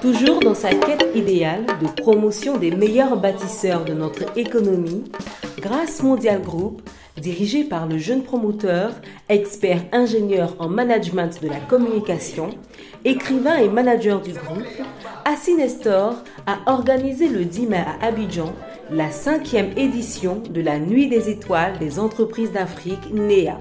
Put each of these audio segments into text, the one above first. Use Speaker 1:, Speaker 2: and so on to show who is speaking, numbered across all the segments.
Speaker 1: Toujours dans sa quête idéale de promotion des meilleurs bâtisseurs de notre économie, Grace Mondial Group, dirigé par le jeune promoteur, expert ingénieur en management de la communication, écrivain et manager du groupe, Assi Nestor a organisé le 10 mai à Abidjan la 5e édition de la Nuit des étoiles des entreprises d'Afrique NEA.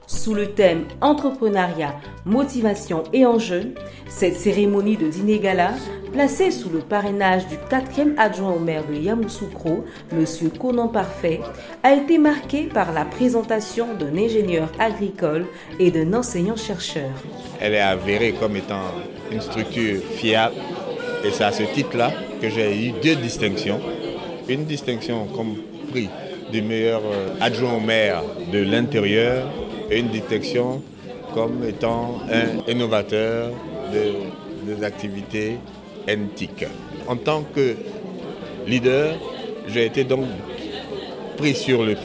Speaker 1: Sous le thème Entrepreneuriat, motivation et enjeux, cette cérémonie de dîner gala, placée sous le parrainage du 4e adjoint au maire de Yamoussoukro, M. Conan Parfait, a été marquée par la présentation d'un ingénieur agricole et d'un enseignant-chercheur.
Speaker 2: Elle est avérée comme étant une structure fiable et c'est à ce titre-là que j'ai eu 2 distinctions. Une distinction comme prix du meilleur adjoint au maire de l'intérieur et une distinction comme étant un innovateur des activités NTIC. En tant que leader, j'ai été donc pris sur le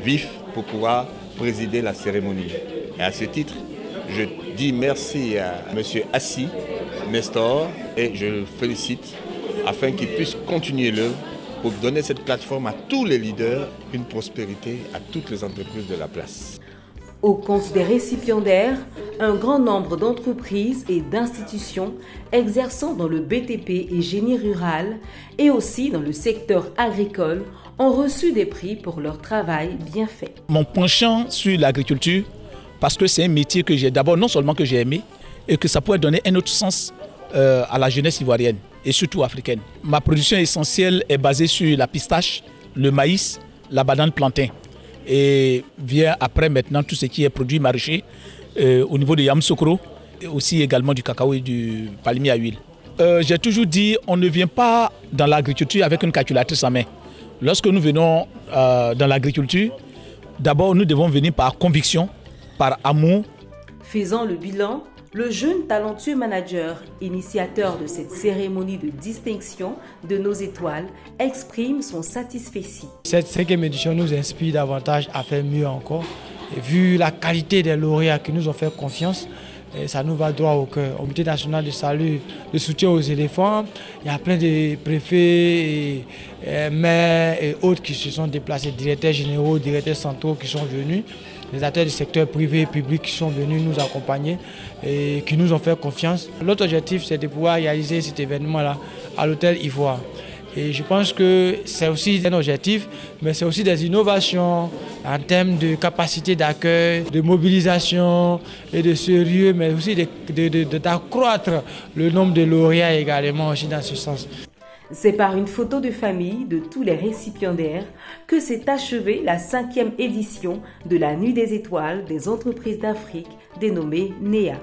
Speaker 2: vif pour pouvoir présider la cérémonie. Et à ce titre, je dis merci à M. Assi Nestor et je le félicite afin qu'il puisse continuer l'œuvre pour donner cette plateforme à tous les leaders, une prospérité à toutes les entreprises de la place.
Speaker 1: Au compte des récipiendaires, un grand nombre d'entreprises et d'institutions exerçant dans le BTP et génie rural et aussi dans le secteur agricole ont reçu des prix pour leur travail bien fait.
Speaker 3: Mon penchant sur l'agriculture, parce que c'est un métier que j'ai d'abord non seulement que j'ai aimé, et que ça pourrait donner un autre sens à la jeunesse ivoirienne et surtout africaine. Ma production essentielle est basée sur la pistache, le maïs, la banane plantain. Et vient après maintenant tout ce qui est produit maraîcher au niveau de Yamoussoukro et aussi également du cacao et du palmier à huile. J'ai toujours dit on ne vient pas dans l'agriculture avec une calculatrice en main. Lorsque nous venons dans l'agriculture, d'abord nous devons venir par conviction, par amour.
Speaker 1: Faisant le bilan, le jeune talentueux manager, initiateur de cette cérémonie de distinction de nos étoiles, exprime son satisfecit.
Speaker 4: Cette 5e édition nous inspire davantage à faire mieux encore. Et vu la qualité des lauréats qui nous ont fait confiance, ça nous va droit au cœur. Au Comité national de salut, de soutien aux éléphants, il y a plein de préfets, maires et autres qui se sont déplacés, directeurs généraux, directeurs centraux qui sont venus. Les acteurs du secteur privé et public qui sont venus nous accompagner et qui nous ont fait confiance. L'autre objectif, c'est de pouvoir réaliser cet événement-là à l'hôtel Ivoire. Et je pense que c'est aussi un objectif, mais c'est aussi des innovations en termes de capacité d'accueil, de mobilisation et de sérieux, mais aussi d'accroître le nombre de lauréats également aussi dans ce sens.
Speaker 1: C'est par une photo de famille de tous les récipiendaires que s'est achevée la 5e édition de la Nuit des étoiles des entreprises d'Afrique dénommée NEA.